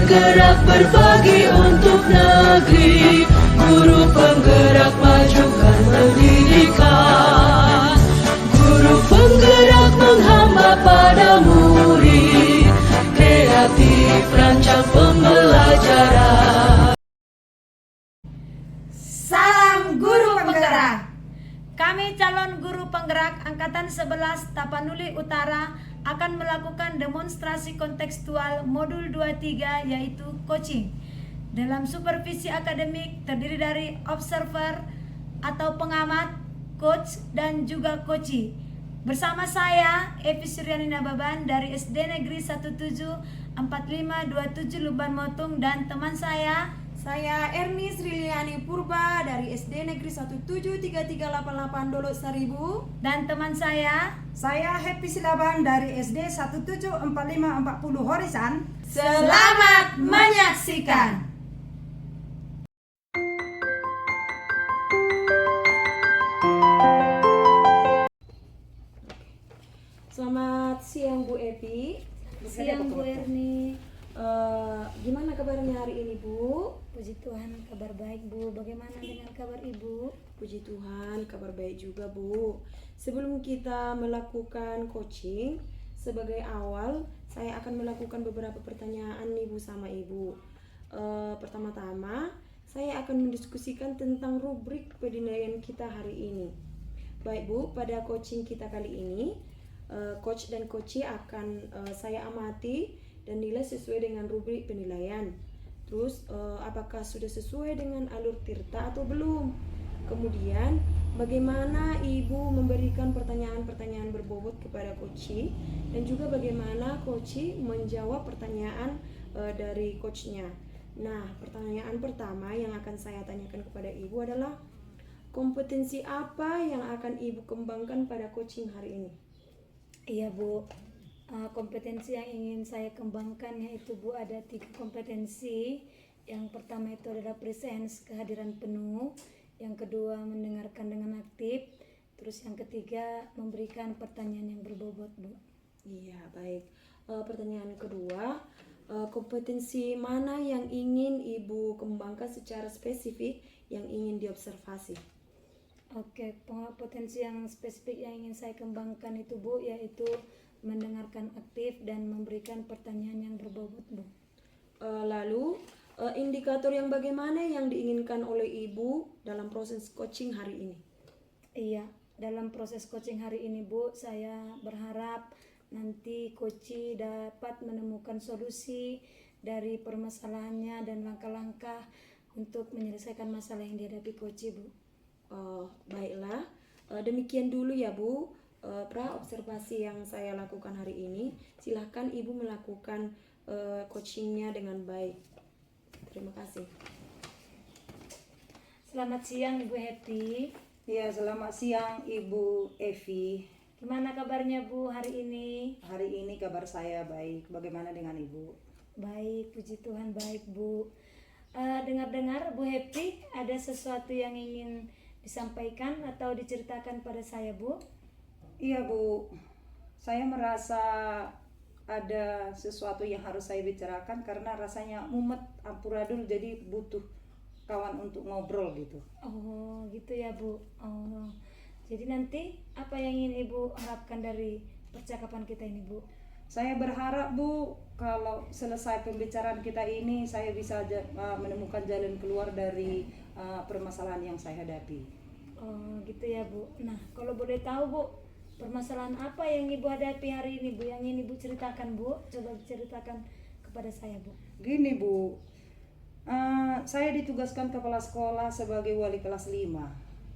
penggerak berbagi untuk negeri, guru penggerak majukan pendidikan, guru penggerak menghamba pada murid, kreatif rancang pembelajaran. Salam Guru Penggerak. Kami calon guru penggerak Angkatan 11 Tapanuli Utara akan melakukan demonstrasi kontekstual modul 23 yaitu coaching. Dalam supervisi akademik terdiri dari observer atau pengamat, coach dan juga coachee. Bersama saya Evi Suryani Nababan dari SD Negeri 174527 Luban Motung dan teman saya Erni Sriliani Purba dari SD Negeri 173388 Dolok Seribu. dan teman saya Happy Silaban dari SD 174540 Horisan. Selamat menyaksikan. Selamat siang Bu Evi. siang Bu Erni. Gimana kabarnya hari ini Bu? Puji Tuhan kabar baik Bu. Bagaimana dengan kabar Ibu? Puji Tuhan, kabar baik juga Bu. Sebelum kita melakukan coaching, sebagai awal saya akan melakukan beberapa pertanyaan nih Bu sama Ibu. Pertama-tama, saya akan mendiskusikan tentang rubrik penilaian kita hari ini. Baik Bu, pada coaching kita kali ini, coach dan coachee akan saya amati dan nilai sesuai dengan rubrik penilaian. Terus apakah sudah sesuai dengan alur tirta atau belum? Kemudian bagaimana Ibu memberikan pertanyaan-pertanyaan berbobot kepada coachee dan juga bagaimana coachee menjawab pertanyaan dari coachnya. Nah, pertanyaan pertama yang akan saya tanyakan kepada Ibu adalah kompetensi apa yang akan Ibu kembangkan pada coaching hari ini? Iya Bu, kompetensi yang ingin saya kembangkan yaitu Bu ada 3 kompetensi. Yang pertama itu adalah presence, kehadiran penuh. Yang kedua mendengarkan dengan aktif. Terus yang ketiga memberikan pertanyaan yang berbobot Bu. Iya baik. Pertanyaan kedua, kompetensi mana yang ingin Ibu kembangkan secara spesifik yang ingin diobservasi? Oke, potensi yang spesifik yang ingin saya kembangkan itu Bu yaitu mendengarkan aktif dan memberikan pertanyaan yang berbobot Bu. Lalu indikator yang bagaimana yang diinginkan oleh Ibu dalam proses coaching hari ini? Iya, dalam proses coaching hari ini Bu, saya berharap nanti coachee dapat menemukan solusi dari permasalahannya dan langkah-langkah untuk menyelesaikan masalah yang dihadapi coachee Bu. Baiklah, demikian dulu ya Bu pra-observasi yang saya lakukan hari ini. Silahkan Ibu melakukan coachingnya dengan baik. Terima kasih. Selamat siang Ibu Happy. Ya, selamat siang Ibu Evi. Gimana kabarnya Bu hari ini? Hari ini kabar saya baik. Bagaimana dengan Ibu? Baik, puji Tuhan baik Bu. Dengar-dengar Bu Happy ada sesuatu yang ingin disampaikan atau diceritakan pada saya Bu? Iya Bu, saya merasa ada sesuatu yang harus saya bicarakan karena rasanya mumet, amburadul, jadi butuh kawan untuk ngobrol gitu. Oh gitu ya Bu. Oh, jadi nanti apa yang ingin Ibu harapkan dari percakapan kita ini Bu? Saya berharap Bu, kalau selesai pembicaraan kita ini saya bisa menemukan jalan keluar dari permasalahan yang saya hadapi. Oh gitu ya Bu. Nah kalau boleh tahu Bu, permasalahan apa yang Ibu hadapi hari ini Bu, yang ingin Ibu ceritakan Bu? Coba ceritakan kepada saya Bu. Gini Bu, saya ditugaskan kepala sekolah sebagai wali kelas 5.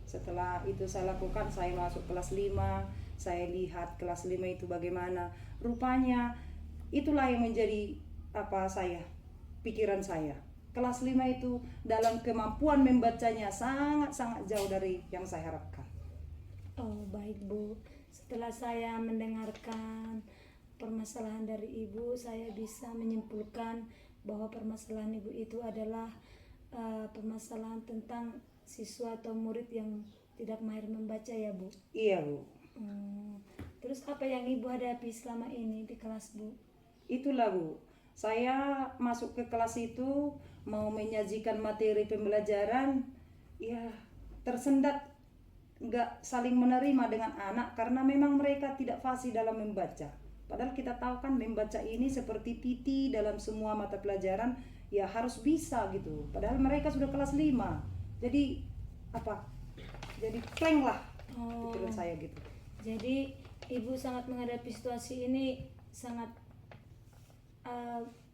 Setelah itu saya lakukan, saya masuk kelas 5, saya lihat kelas 5 itu bagaimana. Rupanya itulah yang menjadi pikiran saya. Kelas 5 itu dalam kemampuan membacanya sangat-sangat jauh dari yang saya harapkan. Oh baik Bu, setelah saya mendengarkan permasalahan dari Ibu, saya bisa menyimpulkan bahwa permasalahan Ibu itu adalah permasalahan tentang siswa atau murid yang tidak mahir membaca ya Bu? Iya Bu. Terus apa yang Ibu hadapi selama ini di kelas Bu? Itulah Bu, Saya masuk ke kelas itu mau menyajikan materi pembelajaran, ya tersendat, nggak saling menerima dengan anak karena memang mereka tidak fasih dalam membaca. Padahal kita tahu kan membaca ini seperti PT dalam semua mata pelajaran, ya harus bisa gitu. Padahal mereka sudah kelas 5. Jadi apa? Jadi plank lah pikiran saya gitu. Jadi ibu sangat menghadapi situasi ini sangat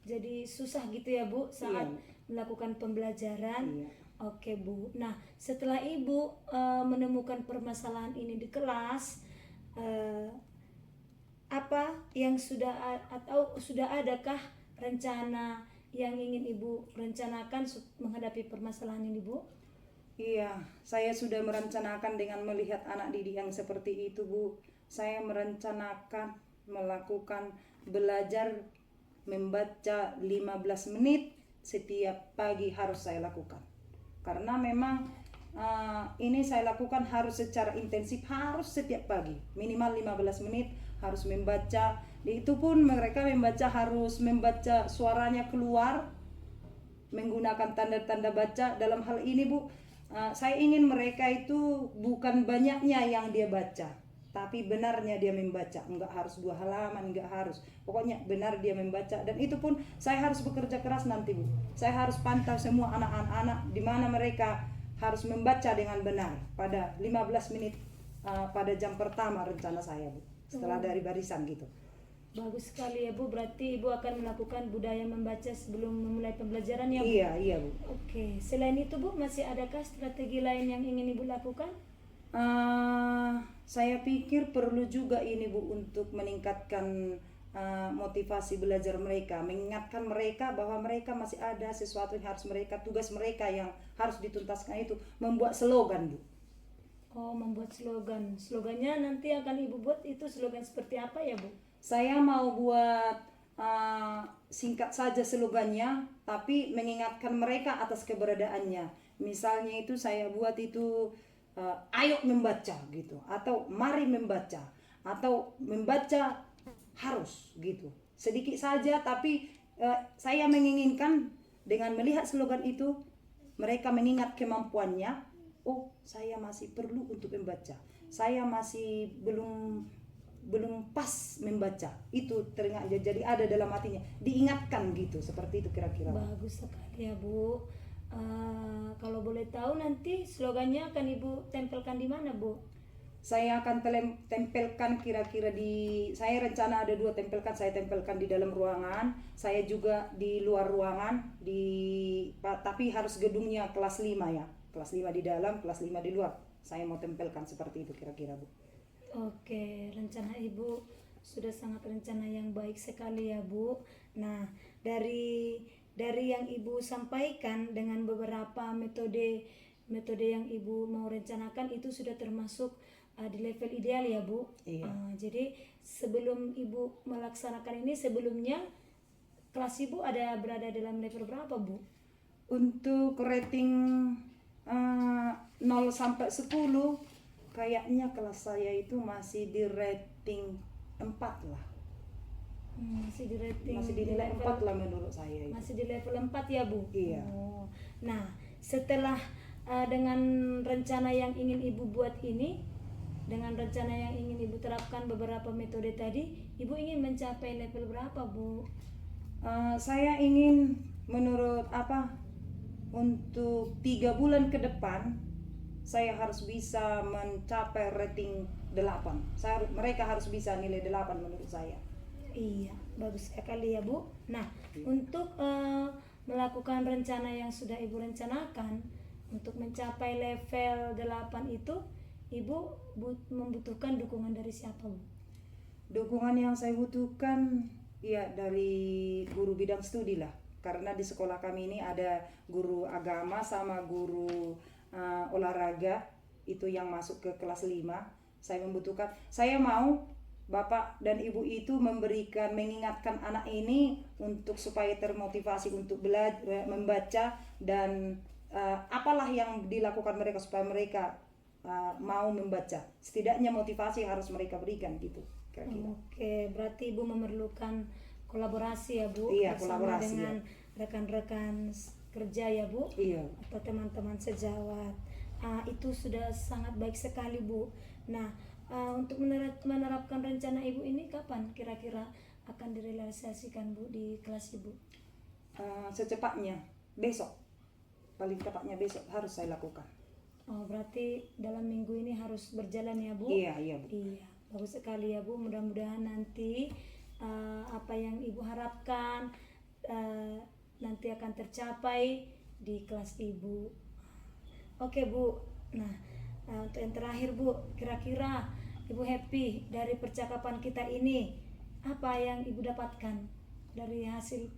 jadi susah gitu ya Bu saat melakukan pembelajaran. Iya. Oke Bu. Nah setelah ibu menemukan permasalahan ini di kelas, apa yang atau sudah adakah rencana yang ingin ibu rencanakan menghadapi permasalahan ini Bu? Iya, saya sudah merencanakan dengan melihat anak didik yang seperti itu, Bu. Saya merencanakan melakukan belajar membaca 15 menit setiap pagi harus saya lakukan. Karena memang ini saya lakukan harus secara intensif, harus setiap pagi. Minimal 15 menit harus membaca. Itu pun mereka membaca harus membaca suaranya keluar, menggunakan tanda-tanda baca. Dalam hal ini, Bu, saya ingin mereka itu bukan banyaknya yang dia baca, tapi benarnya dia membaca. Enggak harus 2 halaman, enggak harus. Pokoknya benar dia membaca. Dan itu pun saya harus bekerja keras nanti, Bu. Saya harus pantau semua anak-anak di mana mereka harus membaca dengan benar pada 15 menit pada jam pertama rencana saya, Bu. Setelah dari barisan gitu. Bagus sekali ya Bu, berarti Ibu akan melakukan budaya membaca sebelum memulai pembelajaran ya Bu? Iya, Bu. Oke, selain itu Bu, masih adakah strategi lain yang ingin Ibu lakukan? Saya pikir perlu juga ini, Bu, untuk meningkatkan motivasi belajar mereka, mengingatkan mereka bahwa mereka masih ada sesuatu yang harus mereka, tugas mereka yang harus dituntaskan itu, membuat slogan, Bu. Oh, membuat slogan. Slogannya nanti akan Ibu buat itu slogan seperti apa ya Bu? Saya mau buat singkat saja slogannya, tapi mengingatkan mereka atas keberadaannya. Misalnya itu saya buat itu ayo membaca gitu, atau mari membaca, atau membaca harus gitu. Sedikit saja, tapi saya menginginkan dengan melihat slogan itu mereka mengingat kemampuannya. Oh, saya masih perlu untuk membaca. Saya masih belum pas membaca. Itu teringat, jadi ada dalam hatinya, diingatkan gitu, seperti itu kira-kira. Bagus sekali ya Bu. Kalau boleh tahu nanti slogannya akan Ibu tempelkan di mana Bu? Saya akan tempelkan kira-kira saya rencana ada 2 tempelkan. Saya tempelkan di dalam ruangan, saya juga di luar ruangan, tapi harus gedungnya kelas 5 ya. Kelas 5 di dalam, kelas 5 di luar. Saya mau tempelkan seperti itu kira-kira, Bu. Oke, rencana Ibu sudah sangat rencana yang baik sekali ya Bu. Nah, dari yang Ibu sampaikan dengan beberapa metode yang Ibu mau rencanakan itu sudah termasuk di level ideal ya Bu. Iya. Jadi sebelum Ibu melaksanakan ini, sebelumnya kelas Ibu berada dalam level berapa Bu? Untuk rating 0 sampai 10, kayaknya kelas saya itu masih di rating 4 lah. Masih di rating, Masih di nilai 4 lah menurut saya itu. masih di level 4 ya Bu? Iya. Oh. Nah, setelah dengan rencana yang ingin Ibu buat ini, dengan rencana yang ingin Ibu terapkan beberapa metode tadi, Ibu ingin mencapai level berapa Bu? Saya ingin untuk 3 bulan ke depan saya harus bisa mencapai rating 8. Mereka harus bisa nilai 8 menurut saya. Iya, bagus sekali ya Bu. Nah, untuk melakukan rencana yang sudah Ibu rencanakan untuk mencapai level 8 itu, Ibu membutuhkan dukungan dari siapa Bu? Dukungan yang saya butuhkan ya dari guru bidang studi lah. Karena di sekolah kami ini ada guru agama sama guru olahraga, itu yang masuk ke kelas 5. Saya mau Bapak dan Ibu itu mengingatkan anak ini untuk supaya termotivasi untuk belajar membaca, dan apalah yang dilakukan mereka supaya mereka mau membaca. Setidaknya motivasi harus mereka berikan gitu kira-kira. Oke, berarti Ibu memerlukan kolaborasi ya Bu, Iya, bersama kolaborasi, dengan rekan-rekan kerja ya Bu, Iya. atau teman-teman sejawat. Itu sudah sangat baik sekali Bu. Nah, untuk menerapkan rencana Ibu ini kapan kira-kira akan direalisasikan Bu di kelas Ibu? Secepatnya, besok. Paling tepatnya besok harus saya lakukan. Oh, berarti dalam minggu ini harus berjalan ya Bu? Iya, iya Bu. Iya, bagus sekali ya Bu. Mudah-mudahan nanti apa yang Ibu harapkan nanti akan tercapai di kelas Ibu. Oke Bu. Nah, untuk yang terakhir Bu, kira-kira Ibu happy dari percakapan kita ini? Apa yang Ibu dapatkan dari hasil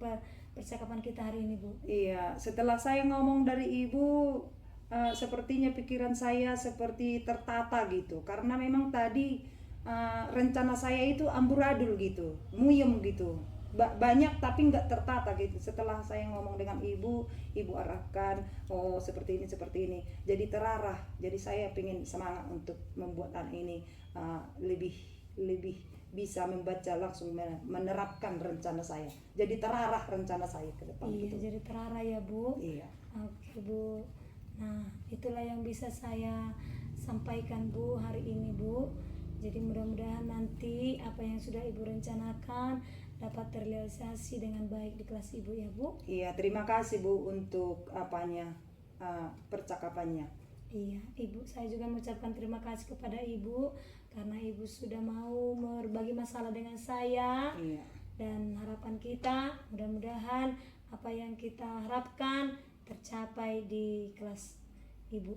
percakapan kita hari ini Bu? Iya, setelah saya ngomong dari Ibu, sepertinya pikiran saya seperti tertata gitu. Karena memang tadi rencana saya itu amburadul gitu, muyem gitu. Banyak tapi nggak tertata gitu. Setelah saya ngomong dengan Ibu arahkan, oh seperti ini. Jadi terarah. Jadi saya pengen semangat untuk membuat anak ini lebih bisa membaca langsung menerapkan rencana saya. Jadi terarah rencana saya ke depan. Iya, gitu. jadi terarah ya Bu. Iya. Oke Bu. Nah, itulah yang bisa saya sampaikan Bu hari ini Bu. Jadi mudah-mudahan nanti apa yang sudah Ibu rencanakan dapat terrealisasi dengan baik di kelas Ibu ya Bu. Iya, terima kasih Bu untuk percakapannya. Iya, Ibu, saya juga mengucapkan terima kasih kepada Ibu karena Ibu sudah mau berbagi masalah dengan saya. Iya. Dan harapan kita mudah-mudahan apa yang kita harapkan tercapai di kelas Ibu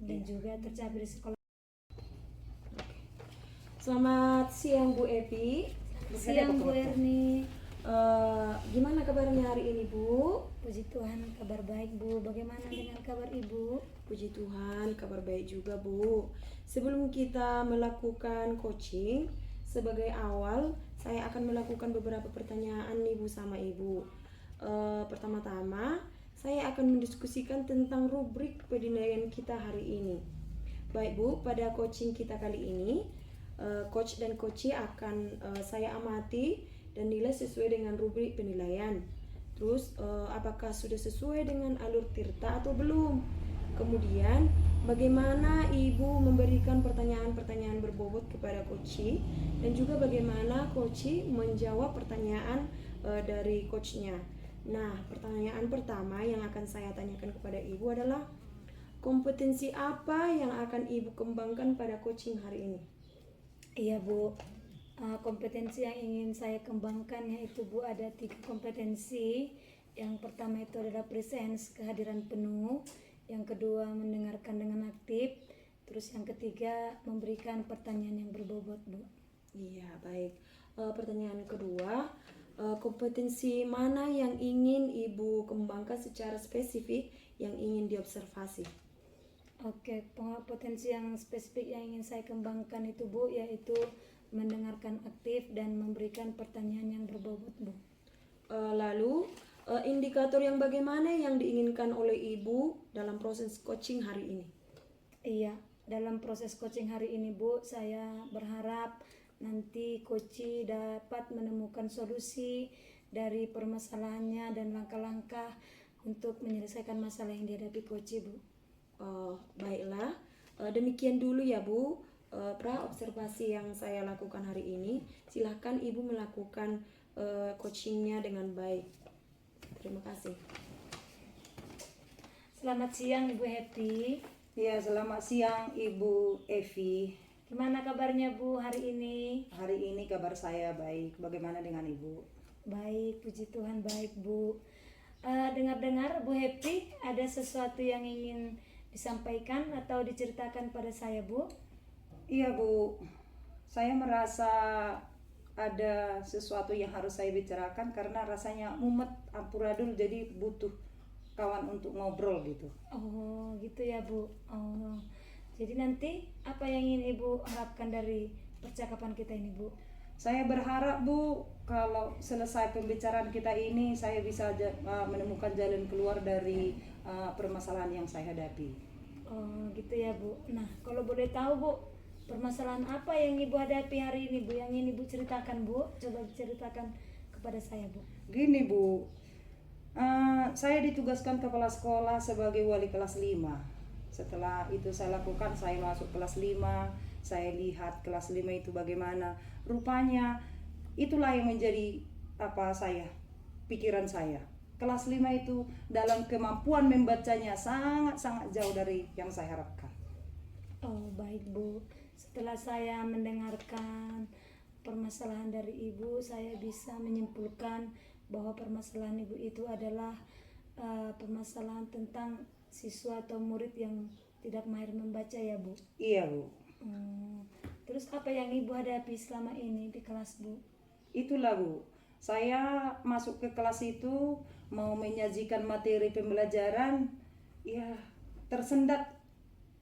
dan juga tercapai di sekolah. Selamat siang Bu Evi. Siang Bu Erni. Gimana kabarnya hari ini Bu? Puji Tuhan kabar baik Bu. Bagaimana dengan kabar Ibu? Puji Tuhan kabar baik juga Bu. Sebelum kita melakukan coaching, sebagai awal saya akan melakukan beberapa pertanyaan nih Bu sama Ibu. Pertama-tama saya akan mendiskusikan tentang rubrik penilaian kita hari ini. Baik Bu, pada coaching kita kali ini coach dan coachee akan saya amati dan nilai sesuai dengan rubrik penilaian. Terus apakah sudah sesuai dengan alur tirta atau belum? Kemudian bagaimana Ibu memberikan pertanyaan-pertanyaan berbobot kepada coachee dan juga bagaimana coachee menjawab pertanyaan dari coachnya. Nah, pertanyaan pertama yang akan saya tanyakan kepada Ibu adalah kompetensi apa yang akan Ibu kembangkan pada coaching hari ini? Iya Bu, kompetensi yang ingin saya kembangkan yaitu Bu ada 3 kompetensi. Yang pertama itu adalah presence, kehadiran penuh. Yang kedua mendengarkan dengan aktif. Terus yang ketiga memberikan pertanyaan yang berbobot Bu. Iya baik. Pertanyaan kedua, kompetensi mana yang ingin Ibu kembangkan secara spesifik yang ingin diobservasi? Oke, potensi yang spesifik yang ingin saya kembangkan itu Bu, yaitu mendengarkan aktif dan memberikan pertanyaan yang berbobot Bu. Lalu indikator yang bagaimana yang diinginkan oleh Ibu dalam proses coaching hari ini? Iya, dalam proses coaching hari ini Bu, saya berharap nanti coachee dapat menemukan solusi dari permasalahannya dan langkah-langkah untuk menyelesaikan masalah yang dihadapi coachee Bu. Baiklah, demikian dulu ya Bu pra-observasi yang saya lakukan hari ini. Silahkan Ibu melakukan coachingnya dengan baik. Terima kasih. Selamat siang Ibu Happy. Ya, selamat siang Ibu Evi. Gimana kabarnya Bu hari ini? Hari ini kabar saya baik. Bagaimana dengan Ibu? Baik, puji Tuhan baik Bu. Dengar-dengar Bu Happy ada sesuatu yang ingin disampaikan atau diceritakan pada saya Bu? Iya Bu, saya merasa ada sesuatu yang harus saya bicarakan karena rasanya mumet amburadul, jadi butuh kawan untuk ngobrol gitu. Oh gitu ya Bu. Oh, jadi nanti apa yang ingin Ibu harapkan dari percakapan kita ini Bu? Saya berharap Bu, kalau selesai pembicaraan kita ini saya bisa menemukan jalan keluar dari permasalahan yang saya hadapi. Oh gitu ya Bu. Nah kalau boleh tahu Bu, permasalahan apa yang Ibu hadapi hari ini Bu, yang ingin Ibu ceritakan Bu? Coba ceritakan kepada saya, Bu? Gini Bu, saya ditugaskan kepala sekolah sebagai wali kelas 5. Setelah itu saya lakukan, saya masuk kelas 5, saya lihat kelas 5 itu bagaimana. Rupanya itulah yang menjadi pikiran saya. Kelas 5 itu dalam kemampuan membacanya sangat-sangat jauh dari yang saya harapkan. Oh, baik, Bu. Setelah saya mendengarkan permasalahan dari Ibu, saya bisa menyimpulkan bahwa permasalahan Ibu itu adalah permasalahan tentang siswa atau murid yang tidak mahir membaca, ya, Bu? Iya Bu. Terus apa yang Ibu hadapi selama ini di kelas, Bu? Itulah Bu, saya masuk ke kelas itu mau menyajikan materi pembelajaran, ya tersendat,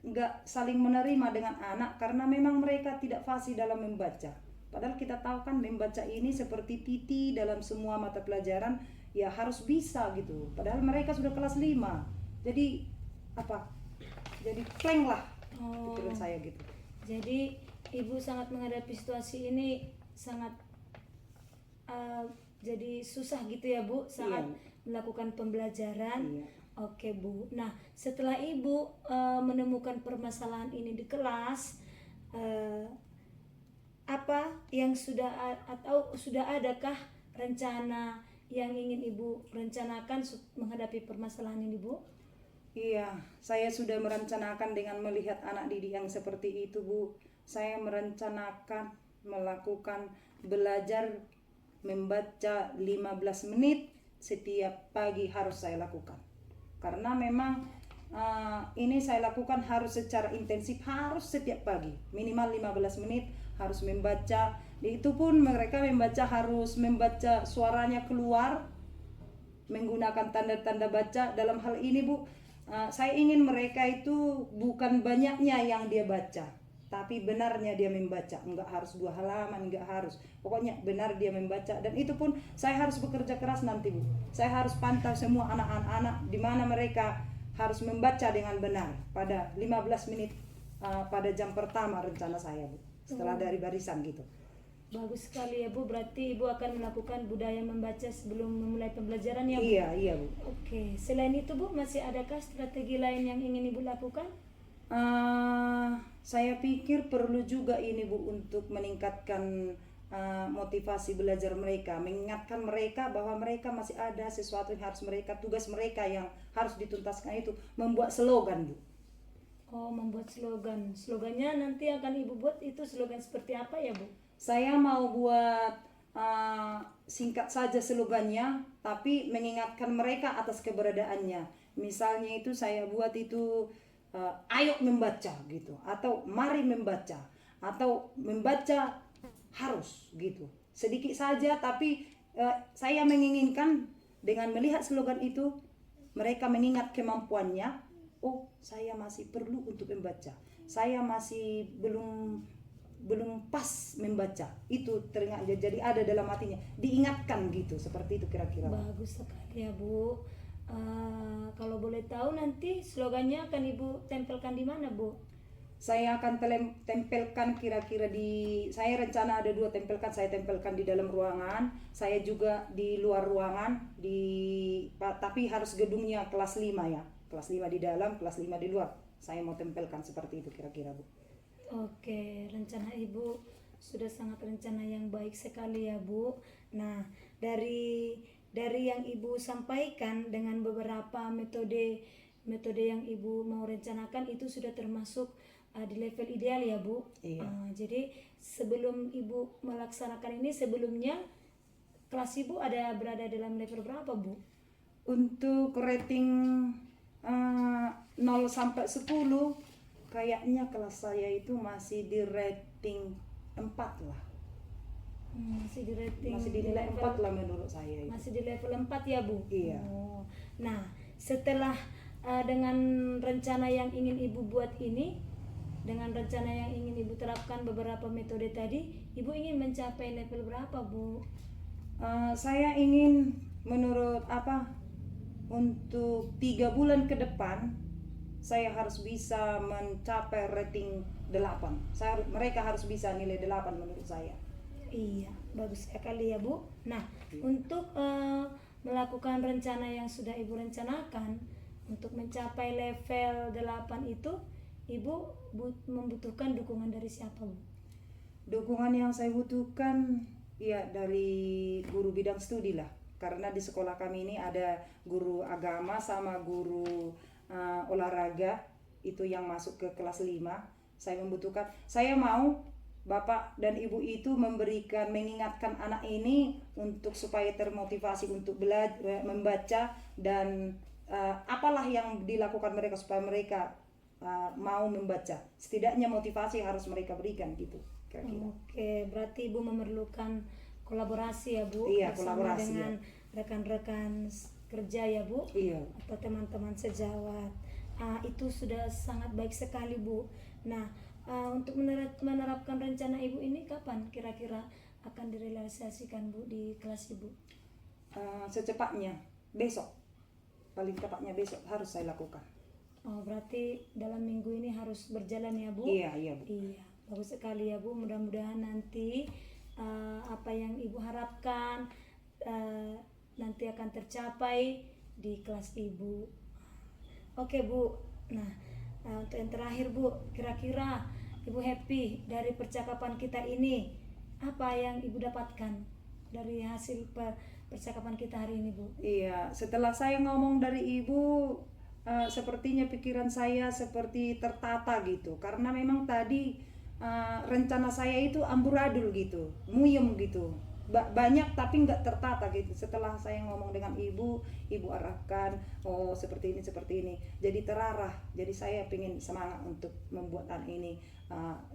nggak saling menerima dengan anak karena memang mereka tidak fasih dalam membaca. Padahal kita tahu kan membaca ini seperti titi dalam semua mata pelajaran, ya harus bisa gitu. Padahal mereka sudah kelas 5. Jadi jadi plank lah pikiran saya gitu. Jadi Ibu sangat menghadapi situasi ini sangat jadi susah gitu ya, Bu, saat melakukan pembelajaran. Iya. Oke, Bu. Nah, setelah Ibu menemukan permasalahan ini di kelas, apa yang sudah adakah rencana yang ingin Ibu rencanakan menghadapi permasalahan ini, Bu? Iya, saya sudah merencanakan dengan melihat anak didik yang seperti itu, Bu. Saya merencanakan melakukan belajar membaca 15 menit setiap pagi harus saya lakukan. Karena memang ini saya lakukan harus secara intensif, harus setiap pagi. Minimal 15 menit harus membaca. Itu pun mereka membaca harus membaca suaranya keluar, menggunakan tanda-tanda baca. Dalam hal ini, Bu, saya ingin mereka itu bukan banyaknya yang dia baca, tapi benarnya dia membaca. Enggak harus 2 halaman, enggak harus. Pokoknya benar dia membaca. Dan itu pun saya harus bekerja keras nanti, Bu. Saya harus pantau semua anak-anak di mana mereka harus membaca dengan benar pada 15 menit pada jam pertama rencana saya, Bu. Setelah dari barisan gitu. Bagus sekali ya, Bu. Berarti Ibu akan melakukan budaya membaca sebelum memulai pembelajaran ya, Bu? Iya, Bu. Oke. Selain itu, Bu, masih adakah strategi lain yang ingin Ibu lakukan? Saya pikir perlu juga ini, Bu, untuk meningkatkan motivasi belajar mereka, mengingatkan mereka bahwa mereka masih ada sesuatu yang harus mereka, tugas mereka yang harus dituntaskan itu, membuat slogan, Bu. Oh, membuat slogan. Slogannya nanti akan Ibu buat itu slogan seperti apa ya, Bu? Saya mau buat singkat saja slogannya, tapi mengingatkan mereka atas keberadaannya. Misalnya itu saya buat itu ayo membaca gitu, atau mari membaca, atau membaca harus gitu. Sedikit saja, tapi saya menginginkan dengan melihat slogan itu mereka mengingat kemampuannya. Oh, saya masih perlu untuk membaca. Saya masih belum pas membaca. Itu teringat, jadi ada dalam hatinya, diingatkan gitu, seperti itu kira-kira. Bagus sekali ya, Bu. Kalau boleh tahu nanti slogannya akan Ibu tempelkan di mana, Bu? Saya akan tempelkan kira-kira saya rencana ada 2 tempelkan. Saya tempelkan di dalam ruangan, saya juga di luar ruangan, tapi harus gedungnya kelas 5 ya. Kelas 5 di dalam, kelas 5 di luar. Saya mau tempelkan seperti itu kira-kira, Bu. Oke, rencana Ibu sudah sangat rencana yang baik sekali ya, Bu. Nah, dari yang Ibu sampaikan dengan beberapa metode yang Ibu mau rencanakan itu sudah termasuk di level ideal ya, Bu. Iya. Jadi sebelum Ibu melaksanakan ini, sebelumnya kelas Ibu berada dalam level berapa, Bu? Untuk rating 0 sampai 10 kayaknya kelas saya itu masih di rating 4 lah. Masih di rating, Masih dinilai 4 lah menurut saya itu. masih di level 4 ya, Bu? Iya. Oh. Nah, setelah dengan rencana yang ingin Ibu buat ini, dengan rencana yang ingin Ibu terapkan beberapa metode tadi, Ibu ingin mencapai level berapa, Bu? Saya ingin menurut untuk 3 bulan ke depan saya harus bisa mencapai rating 8. Mereka harus bisa nilai 8 menurut saya. Iya, bagus sekali ya, Bu. Nah, Untuk melakukan rencana yang sudah Ibu rencanakan untuk mencapai level 8 itu, Ibu membutuhkan dukungan dari siapa, Bu? Dukungan yang saya butuhkan ya dari guru bidang studi lah. Karena di sekolah kami ini ada guru agama sama guru olahraga itu yang masuk ke kelas 5. Saya membutuhkan, saya mau Bapak dan Ibu itu mengingatkan anak ini untuk supaya termotivasi untuk belajar, membaca dan apalah yang dilakukan mereka supaya mereka mau membaca. Setidaknya motivasi harus mereka berikan gitu kira-kira. Oke, berarti Ibu memerlukan kolaborasi ya, Bu, Iya, bersama kolaborasi, dengan rekan-rekan kerja ya, Bu, Iya. atau teman-teman sejawat. Itu sudah sangat baik sekali, Bu. Nah, untuk menerapkan rencana Ibu ini kapan kira-kira akan direalisasikan, Bu, di kelas Ibu? Secepatnya, besok. Paling tepatnya besok harus saya lakukan. Oh, berarti dalam minggu ini harus berjalan ya, Bu? Iya, Bu. Iya, bagus sekali ya, Bu. Mudah-mudahan nanti apa yang Ibu harapkan nanti akan tercapai di kelas Ibu. Oke, Bu. Nah, untuk yang terakhir, Bu, kira-kira Ibu happy dari percakapan kita ini? Apa yang Ibu dapatkan dari hasil percakapan kita hari ini, Bu? Iya, setelah saya ngomong dari Ibu, sepertinya pikiran saya seperti tertata gitu. Karena memang tadi rencana saya itu amburadul gitu, muyem gitu. Banyak tapi nggak tertata gitu. Setelah saya ngomong dengan Ibu arahkan, oh seperti ini. Jadi terarah. Jadi saya pengen semangat untuk membuat anak ini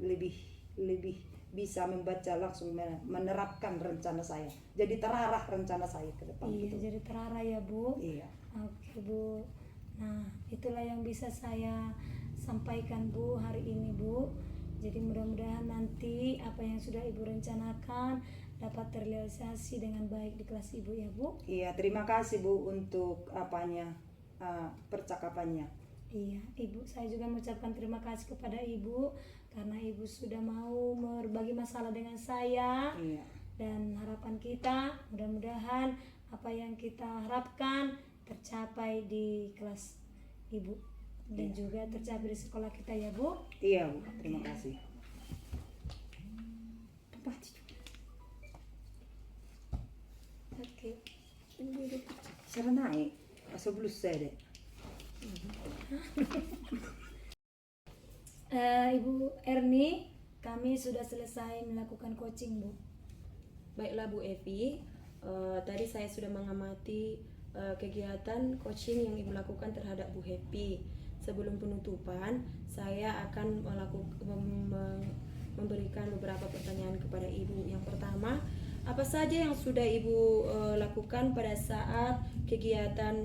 lebih bisa membaca langsung menerapkan rencana saya. Jadi terarah rencana saya ke depan. Iya, gitu. jadi terarah ya, Bu. Iya. Oke, Bu. Nah, itulah yang bisa saya sampaikan, Bu, hari ini, Bu. Jadi mudah-mudahan nanti apa yang sudah Ibu rencanakan dapat terrealisasi dengan baik di kelas Ibu ya, Bu. Iya, terima kasih Bu untuk percakapannya. Iya, Ibu, saya juga mengucapkan terima kasih kepada Ibu karena Ibu sudah mau berbagi masalah dengan saya. Iya. Dan harapan kita mudah-mudahan apa yang kita harapkan tercapai di kelas Ibu dan juga tercapai di sekolah kita ya, Bu. Iya Bu, terima kasih. Oke. Cara naik, sebelum saya deh. Ibu Erni, kami sudah selesai melakukan coaching, Bu. Baiklah Bu Evi, tadi saya sudah mengamati kegiatan coaching yang Ibu lakukan terhadap Bu Happy. Sebelum penutupan, saya akan memberikan beberapa pertanyaan kepada Ibu. Yang pertama, apa saja yang sudah Ibu lakukan pada saat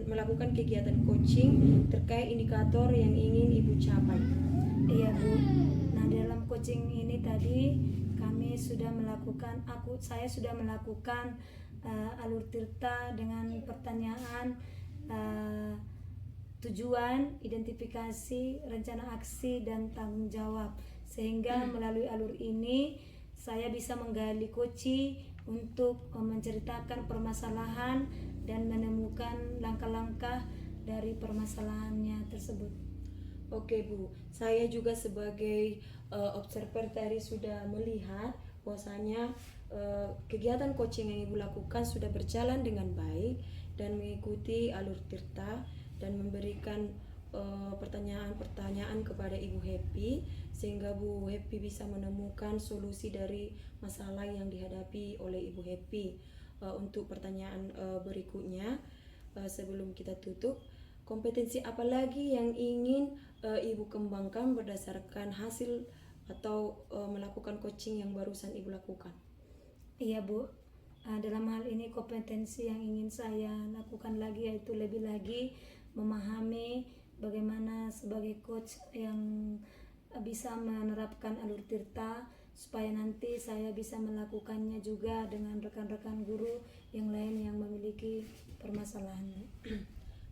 melakukan kegiatan coaching terkait indikator yang ingin Ibu capai? Iya, Bu. Nah, dalam coaching ini tadi kami sudah melakukan, saya sudah melakukan alur tirta dengan pertanyaan tujuan, identifikasi, rencana aksi, dan tanggung jawab. Sehingga melalui alur ini saya bisa menggali koci untuk menceritakan permasalahan dan menemukan langkah-langkah dari permasalahannya tersebut. Oke Bu, saya juga sebagai observer tadi sudah melihat bahwasanya kegiatan coaching yang Ibu lakukan sudah berjalan dengan baik dan mengikuti alur tirta dan memberikan pertanyaan-pertanyaan kepada Ibu Happy sehingga Bu Happy bisa menemukan solusi dari masalah yang dihadapi oleh Ibu Happy. Untuk pertanyaan berikutnya, sebelum kita tutup, kompetensi apa lagi yang ingin Ibu kembangkan berdasarkan hasil atau melakukan coaching yang barusan Ibu lakukan? Iya, Bu. Dalam hal ini kompetensi yang ingin saya lakukan lagi yaitu lebih lagi memahami bagaimana sebagai coach yang bisa menerapkan alur tirta supaya nanti saya bisa melakukannya juga dengan rekan-rekan guru yang lain yang memiliki permasalahan.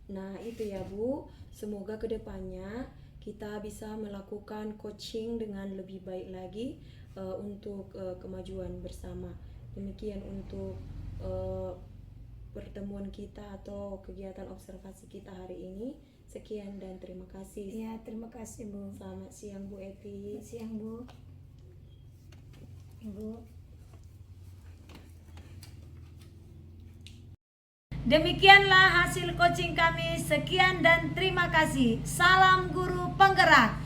Nah itu ya Bu, semoga kedepannya kita bisa melakukan coaching dengan lebih baik lagi untuk kemajuan bersama. Demikian untuk pertemuan kita atau kegiatan observasi kita hari ini. Sekian dan terima kasih. Ya, terima kasih Bu. Selamat siang Bu Eti. Selamat siang Bu. Ibu. Demikianlah hasil coaching kami. Sekian dan terima kasih. Salam guru penggerak.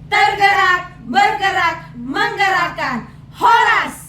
Tergerak, bergerak, menggerakkan. Horas!